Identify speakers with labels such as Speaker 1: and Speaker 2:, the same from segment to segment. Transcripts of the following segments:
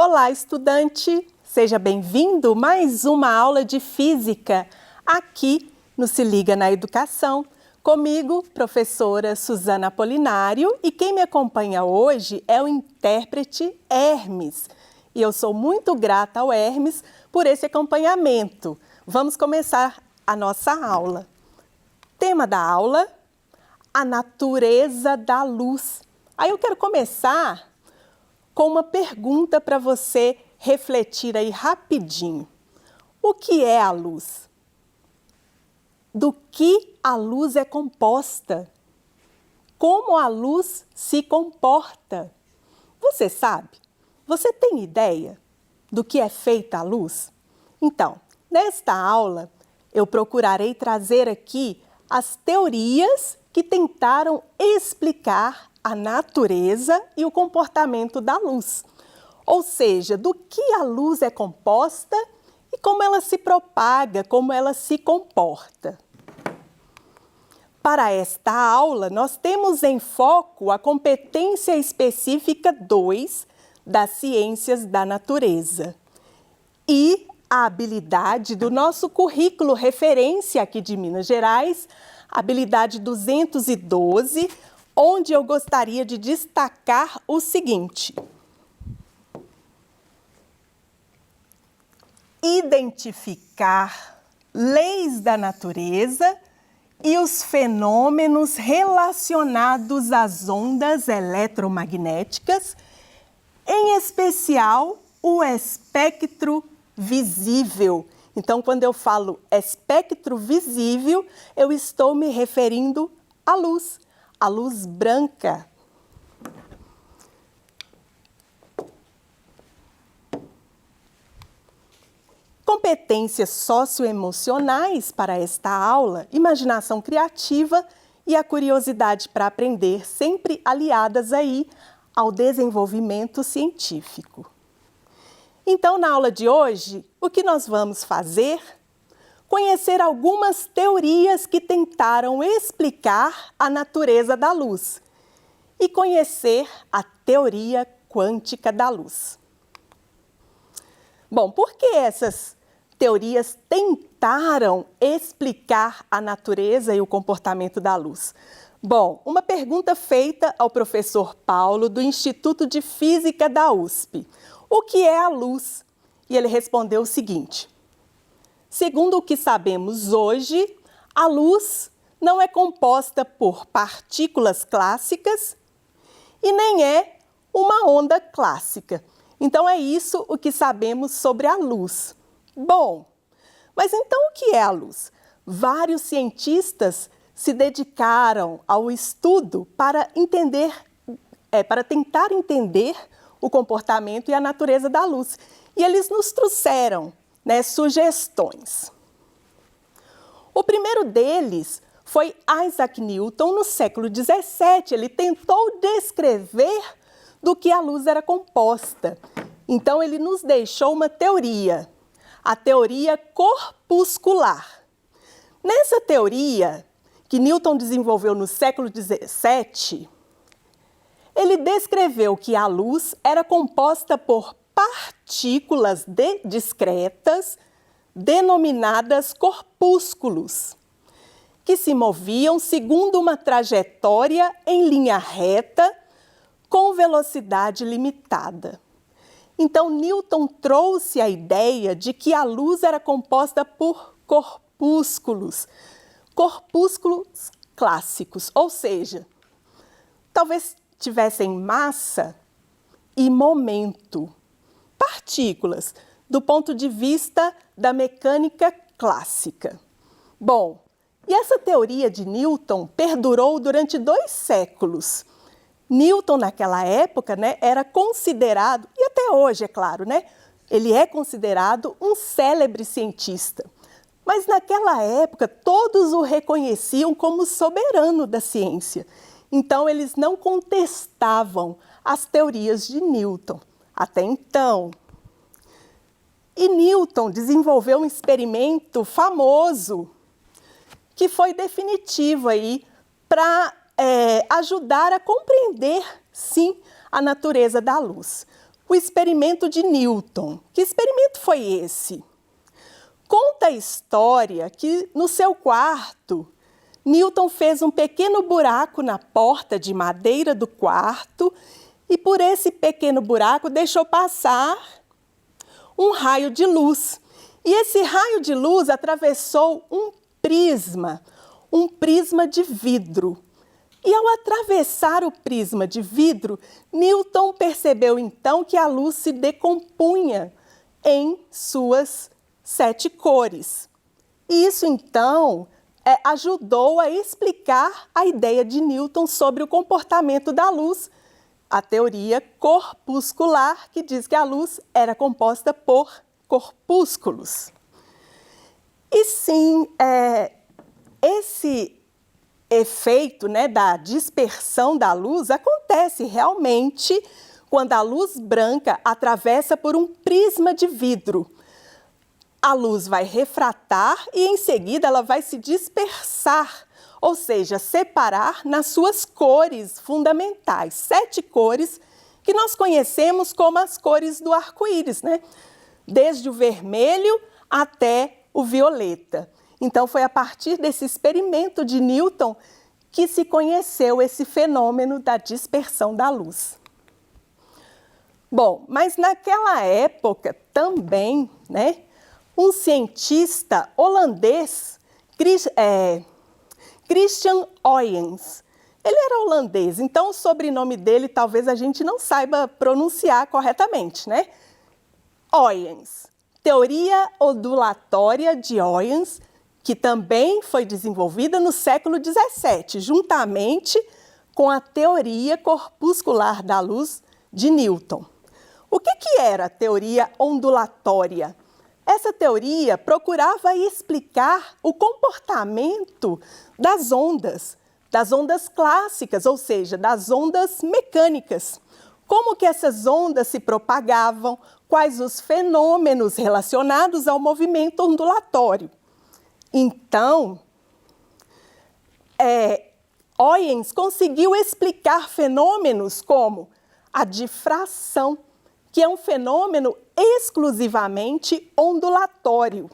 Speaker 1: Olá, estudante! Seja bem-vindo a mais uma aula de Física aqui no Se Liga na Educação. Comigo, professora Suzana Apolinário, e quem me acompanha hoje é o intérprete Hermes. E eu sou muito grata ao Hermes por esse acompanhamento. Vamos começar a nossa aula. Tema da aula: a natureza da luz. Aí eu quero começar com uma pergunta para você refletir aí rapidinho. O que é a luz? Do que a luz é composta? Como a luz se comporta? Você sabe? Você tem ideia do que é feita a luz? Então, nesta aula, eu procurarei trazer aqui as teorias que tentaram explicar a natureza e o comportamento da luz. Ou seja, do que a luz é composta e como ela se propaga, como ela se comporta. Para esta aula, nós temos em foco a competência específica 2 das ciências da natureza e a habilidade do nosso currículo referência aqui de Minas Gerais, habilidade 212, onde eu gostaria de destacar o seguinte: identificar leis da natureza e os fenômenos relacionados às ondas eletromagnéticas, em especial o espectro visível. Então, quando eu falo espectro visível, eu estou me referindo à luz, a luz branca. Competências socioemocionais para esta aula, imaginação criativa e a curiosidade para aprender, sempre aliadas aí ao desenvolvimento científico. Então, na aula de hoje, o que nós vamos fazer? Conhecer algumas teorias que tentaram explicar a natureza da luz e conhecer a teoria quântica da luz. Bom, por que essas teorias tentaram explicar a natureza e o comportamento da luz? Bom, uma pergunta feita ao professor Paulo do Instituto de Física da USP. O que é a luz? E ele respondeu o seguinte: segundo o que sabemos hoje, a luz não é composta por partículas clássicas e nem é uma onda clássica. Então, é isso o que sabemos sobre a luz. Bom, mas então o que é a luz? Vários cientistas se dedicaram ao estudo para tentar entender o comportamento e a natureza da luz. E eles nos trouxeram, sugestões. O primeiro deles foi Isaac Newton, no século XVII. Ele tentou descrever do que a luz era composta. Então, ele nos deixou uma teoria, a teoria corpuscular. Nessa teoria, que Newton desenvolveu no século XVII, ele descreveu que a luz era composta por partículas discretas, denominadas corpúsculos, que se moviam segundo uma trajetória em linha reta, com velocidade limitada. Então, Newton trouxe a ideia de que a luz era composta por corpúsculos clássicos, ou seja, talvez tivessem massa e momento, partículas, do ponto de vista da mecânica clássica. Bom, e essa teoria de Newton perdurou durante 2 séculos. Newton, naquela época, era considerado, e até hoje, é claro, ele é considerado um célebre cientista. Mas naquela época, todos o reconheciam como soberano da ciência. Então, eles não contestavam as teorias de Newton, até então. E Newton desenvolveu um experimento famoso, que foi definitivo aí para ajudar a compreender, sim, a natureza da luz. o experimento de Newton. Que experimento foi esse? Conta a história que, no seu quarto, Newton fez um pequeno buraco na porta de madeira do quarto e, por esse pequeno buraco, deixou passar um raio de luz. E esse raio de luz atravessou um prisma de vidro. E ao atravessar o prisma de vidro, Newton percebeu então que a luz se decompunha em suas 7 cores. E isso então ajudou a explicar a ideia de Newton sobre o comportamento da luz, a teoria corpuscular, que diz que a luz era composta por corpúsculos. E sim, esse efeito, né, da dispersão da luz acontece realmente quando a luz branca atravessa por um prisma de vidro. A luz vai refratar e, em seguida, ela vai se dispersar, ou seja, separar nas suas cores fundamentais, 7 cores que nós conhecemos como as cores do arco-íris, né? Desde o vermelho até o violeta. Então, foi a partir desse experimento de Newton que se conheceu esse fenômeno da dispersão da luz. Bom, mas naquela época também, né, um cientista holandês, Christian Huygens, ele era holandês, então o sobrenome dele talvez a gente não saiba pronunciar corretamente, né? Huygens, teoria ondulatória de Huygens, que também foi desenvolvida no século XVII, juntamente com a teoria corpuscular da luz de Newton. O que era a teoria ondulatória? Essa teoria procurava explicar o comportamento das ondas clássicas, ou seja, das ondas mecânicas. Como que essas ondas se propagavam, quais os fenômenos relacionados ao movimento ondulatório. Então, Huygens conseguiu explicar fenômenos como a difração, que é um fenômeno exclusivamente ondulatório.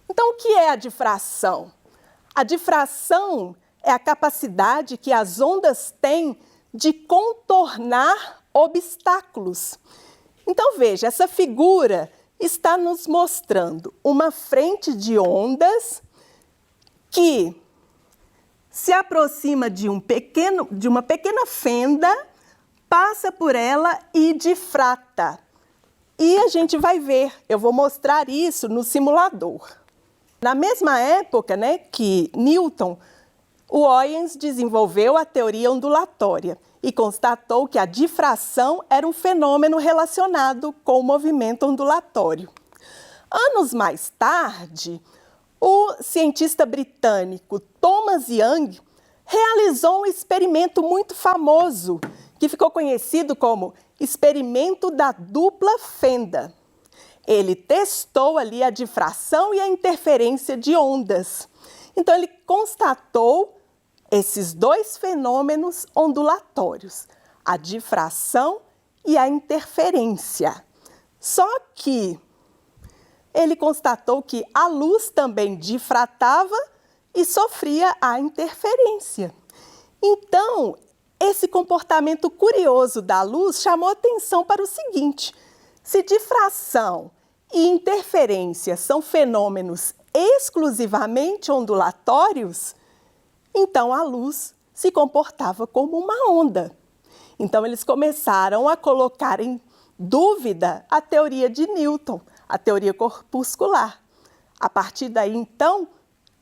Speaker 1: Então, o que é a difração? A difração é a capacidade que as ondas têm de contornar obstáculos. Então, veja, essa figura está nos mostrando uma frente de ondas que se aproxima de uma pequena fenda, passa por ela e difrata. E a gente vai ver, eu vou mostrar isso no simulador. Na mesma época, né, que Newton, o Huygens desenvolveu a teoria ondulatória e constatou que a difração era um fenômeno relacionado com o movimento ondulatório. Anos mais tarde, o cientista britânico Thomas Young realizou um experimento muito famoso, que ficou conhecido como experimento da dupla fenda. Ele testou ali a difração e a interferência de ondas. Então, ele constatou esses 2 fenômenos ondulatórios, a difração e a interferência. Só que ele constatou que a luz também difratava e sofria a interferência. Então, esse comportamento curioso da luz chamou atenção para o seguinte: se difração e interferência são fenômenos exclusivamente ondulatórios, então a luz se comportava como uma onda. Então eles começaram a colocar em dúvida a teoria de Newton, a teoria corpuscular. A partir daí, então,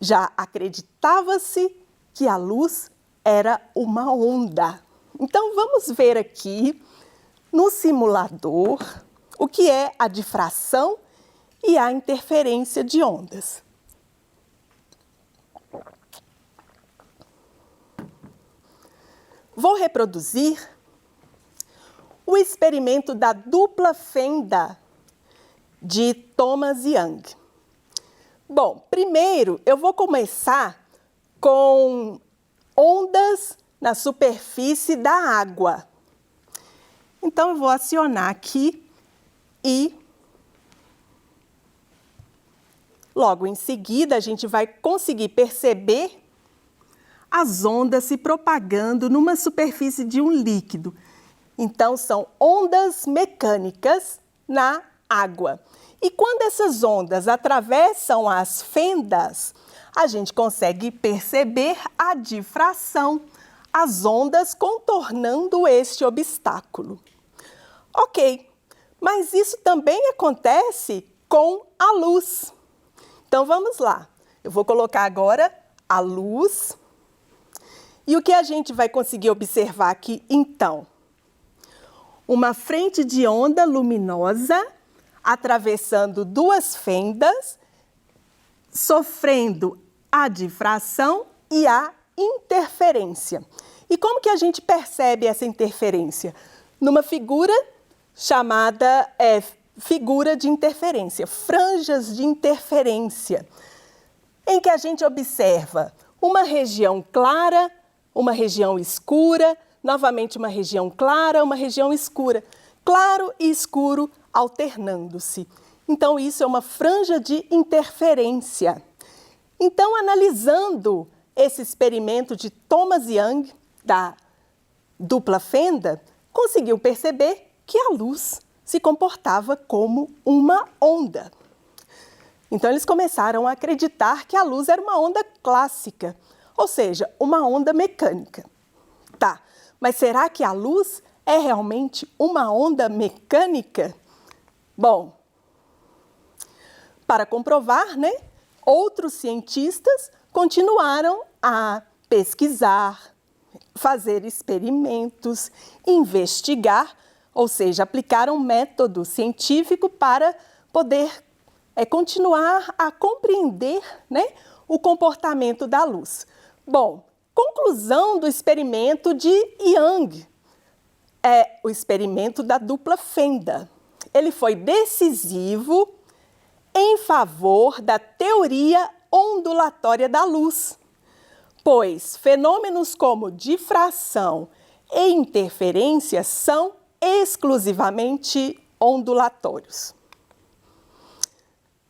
Speaker 1: já acreditava-se que a luz era uma onda. Então vamos ver aqui no simulador o que é a difração e a interferência de ondas. Vou reproduzir o experimento da dupla fenda de Thomas Young. Bom, primeiro eu vou começar com ondas na superfície da água. Então, eu vou acionar aqui e logo em seguida a gente vai conseguir perceber as ondas se propagando numa superfície de um líquido. Então, são ondas mecânicas na água. E quando essas ondas atravessam as fendas, a gente consegue perceber a difração, as ondas contornando este obstáculo. Ok, mas isso também acontece com a luz. Então, vamos lá. Eu vou colocar agora a luz. E o que a gente vai conseguir observar aqui, então? Uma frente de onda luminosa atravessando duas fendas, sofrendo a difração e a interferência. E como que a gente percebe essa interferência? Numa figura chamada figura de interferência, franjas de interferência, em que a gente observa uma região clara, uma região escura, novamente uma região clara, uma região escura, claro e escuro alternando-se. Então, isso é uma franja de interferência. Então, analisando esse experimento de Thomas Young, da dupla fenda, conseguiu perceber que a luz se comportava como uma onda. Então, eles começaram a acreditar que a luz era uma onda clássica, ou seja, uma onda mecânica. Tá, mas será que a luz é realmente uma onda mecânica? Bom, para comprovar, né, outros cientistas continuaram a pesquisar, fazer experimentos, investigar, ou seja, aplicar um método científico para poder continuar a compreender, né, o comportamento da luz. Bom, conclusão do experimento de Young, o experimento da dupla fenda. Ele foi decisivo em favor da teoria ondulatória da luz, pois fenômenos como difração e interferência são exclusivamente ondulatórios.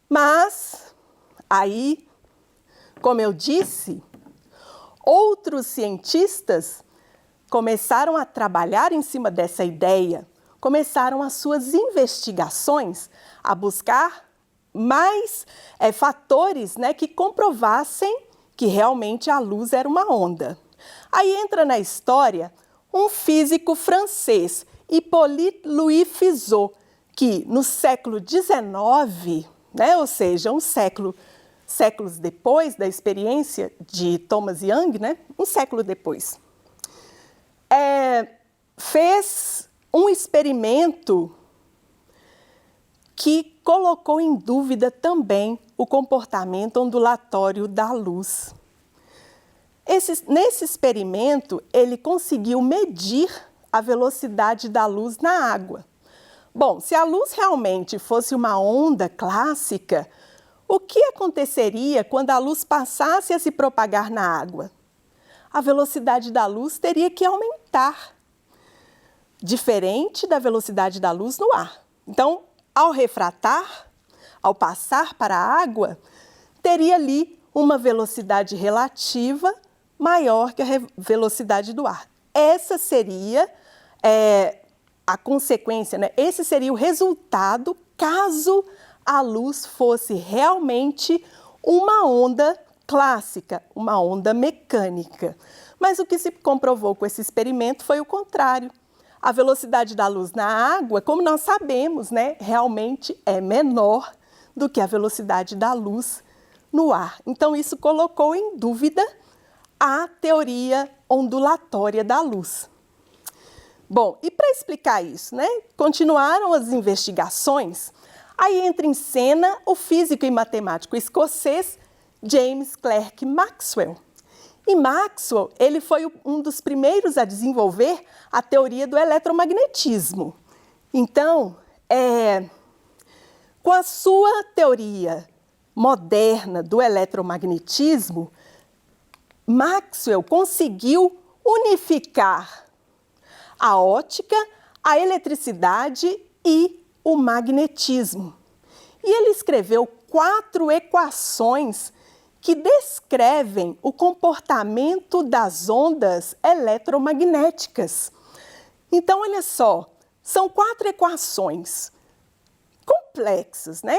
Speaker 1: Mas, aí, como eu disse, outros cientistas começaram a trabalhar em cima dessa ideia, começaram as suas investigações a buscar mais fatores, né, que comprovassem que realmente a luz era uma onda. Aí entra na história um físico francês, Hippolyte Louis Fizeau, que no século XIX, né, ou seja, séculos depois da experiência de Thomas Young, né, um século depois, fez um experimento que colocou em dúvida também o comportamento ondulatório da luz. Nesse experimento, ele conseguiu medir a velocidade da luz na água. Bom, se a luz realmente fosse uma onda clássica, o que aconteceria quando a luz passasse a se propagar na água? A velocidade da luz teria que aumentar, diferente da velocidade da luz no ar. Então, ao refratar, ao passar para a água, teria ali uma velocidade relativa maior que a velocidade do ar. Essa seria a consequência, né? Esse seria o resultado caso a luz fosse realmente uma onda clássica, uma onda mecânica. Mas o que se comprovou com esse experimento foi o contrário. A velocidade da luz na água, como nós sabemos, né, realmente é menor do que a velocidade da luz no ar. Então, isso colocou em dúvida a teoria ondulatória da luz. Bom, e para explicar isso, né, continuaram as investigações. Aí entra em cena o físico e matemático escocês James Clerk Maxwell. E Maxwell, ele foi um dos primeiros a desenvolver a teoria do eletromagnetismo. Então, com a sua teoria moderna do eletromagnetismo, Maxwell conseguiu unificar a ótica, a eletricidade e o magnetismo. E ele escreveu 4 equações que descrevem o comportamento das ondas eletromagnéticas. Então, olha só, são 4 equações complexas, né?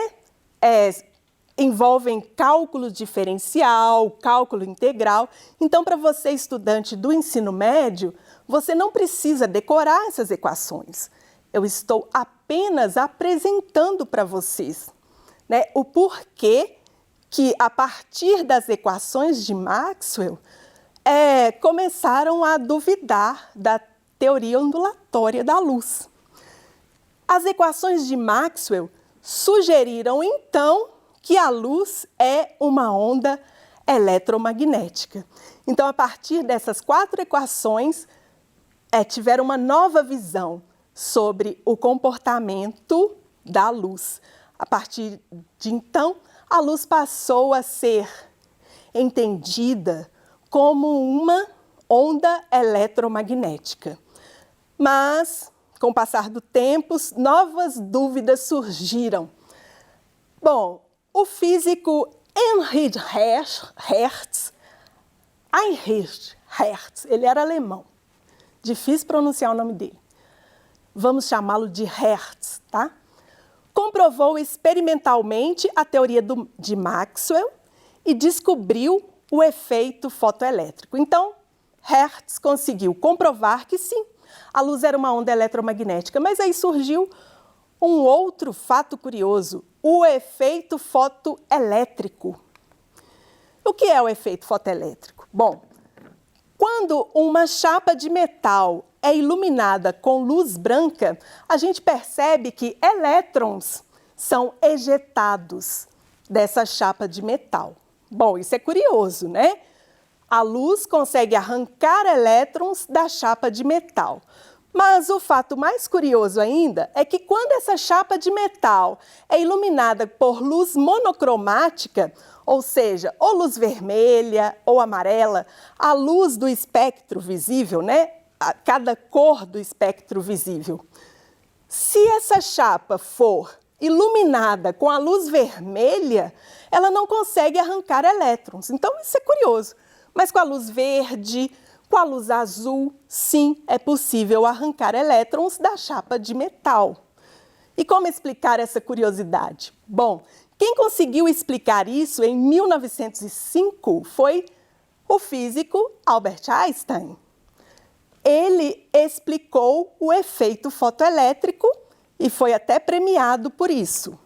Speaker 1: Envolvem cálculo diferencial, cálculo integral. Então, para você, estudante do ensino médio, você não precisa decorar essas equações. Eu estou apenas apresentando para vocês, né, o porquê que, a partir das equações de Maxwell, começaram a duvidar da teoria ondulatória da luz. As equações de Maxwell sugeriram, então, que a luz é uma onda eletromagnética. Então, a partir dessas 4 equações, tiveram uma nova visão sobre o comportamento da luz. A partir de então, a luz passou a ser entendida como uma onda eletromagnética. Mas, com o passar do tempo, novas dúvidas surgiram. Bom, o físico Heinrich Hertz, ele era alemão, difícil pronunciar o nome dele, vamos chamá-lo de Hertz, tá? Comprovou experimentalmente a teoria de Maxwell e descobriu o efeito fotoelétrico. Então, Hertz conseguiu comprovar que sim, a luz era uma onda eletromagnética, mas aí surgiu um outro fato curioso, o efeito fotoelétrico. O que é o efeito fotoelétrico? Bom, quando uma chapa de metal é iluminada com luz branca, a gente percebe que elétrons são ejetados dessa chapa de metal. Bom, isso é curioso, né? A luz consegue arrancar elétrons da chapa de metal. Mas o fato mais curioso ainda é que quando essa chapa de metal é iluminada por luz monocromática, ou seja, ou luz vermelha ou amarela, a luz do espectro visível, né? Cada cor do espectro visível. Se essa chapa for iluminada com a luz vermelha, ela não consegue arrancar elétrons. Então, isso é curioso. Mas com a luz verde, com a luz azul, sim, é possível arrancar elétrons da chapa de metal. E como explicar essa curiosidade? Bom, quem conseguiu explicar isso em 1905 foi o físico Albert Einstein. Ele explicou o efeito fotoelétrico e foi até premiado por isso.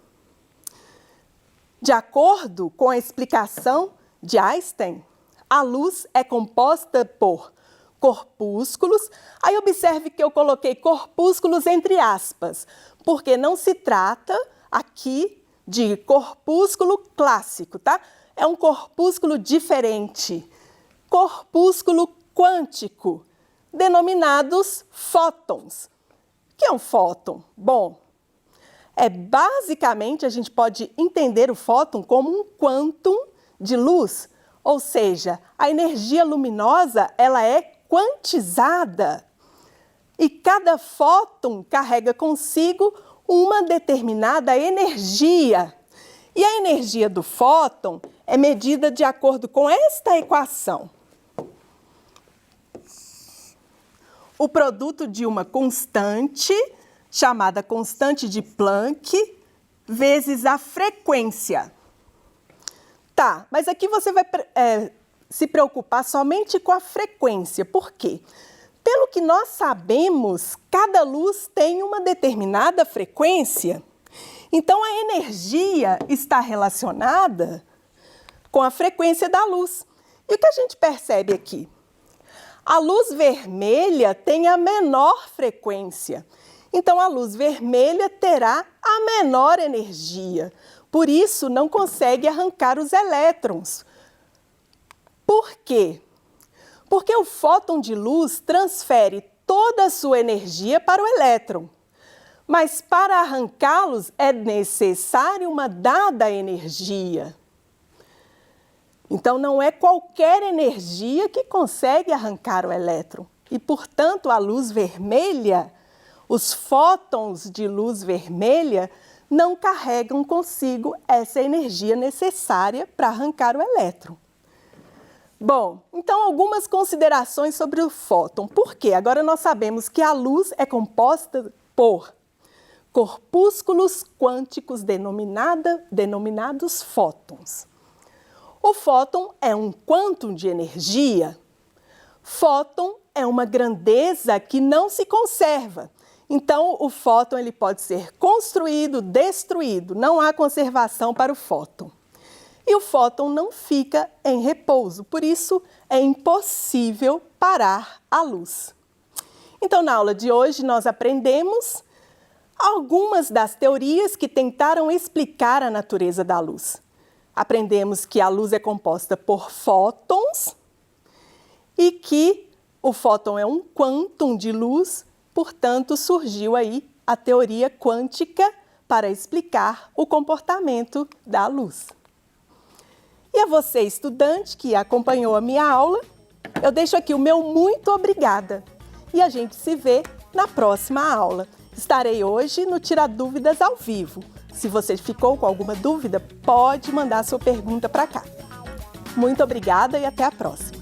Speaker 1: De acordo com a explicação de Einstein, a luz é composta por corpúsculos. Aí observe que eu coloquei corpúsculos entre aspas, porque não se trata aqui de corpúsculo clássico, tá? É um corpúsculo diferente, corpúsculo quântico, denominados fótons. O que é um fóton? Bom, basicamente a gente pode entender o fóton como um quantum de luz, ou seja, a energia luminosa ela é quantizada e cada fóton carrega consigo uma determinada energia. E a energia do fóton é medida de acordo com esta equação. O produto de uma constante, chamada constante de Planck, vezes a frequência. Tá, mas aqui você vai se preocupar somente com a frequência. Por quê? Pelo que nós sabemos, cada luz tem uma determinada frequência. Então, a energia está relacionada com a frequência da luz. E o que a gente percebe aqui? A luz vermelha tem a menor frequência. Então, a luz vermelha terá a menor energia. Por isso, não consegue arrancar os elétrons. Por quê? Porque o fóton de luz transfere toda a sua energia para o elétron. Mas para arrancá-los é necessário uma dada energia. Então, não é qualquer energia que consegue arrancar o elétron. E, portanto, a luz vermelha, Os fótons de luz vermelha não carregam consigo essa energia necessária para arrancar o elétron. Bom, então algumas considerações sobre o fóton. Por quê? Agora nós sabemos que a luz é composta por corpúsculos quânticos denominados fótons. O fóton é um quantum de energia. Fóton é uma grandeza que não se conserva. Então, o fóton ele pode ser construído, destruído. Não há conservação para o fóton. E o fóton não fica em repouso, por isso é impossível parar a luz. Então, na aula de hoje, nós aprendemos algumas das teorias que tentaram explicar a natureza da luz. Aprendemos que a luz é composta por fótons e que o fóton é um quantum de luz, portanto, surgiu aí a teoria quântica para explicar o comportamento da luz. E a você, estudante que acompanhou a minha aula, eu deixo aqui o meu muito obrigada. E a gente se vê na próxima aula. Estarei hoje no Tira Dúvidas ao vivo. Se você ficou com alguma dúvida, pode mandar sua pergunta para cá. Muito obrigada e até a próxima.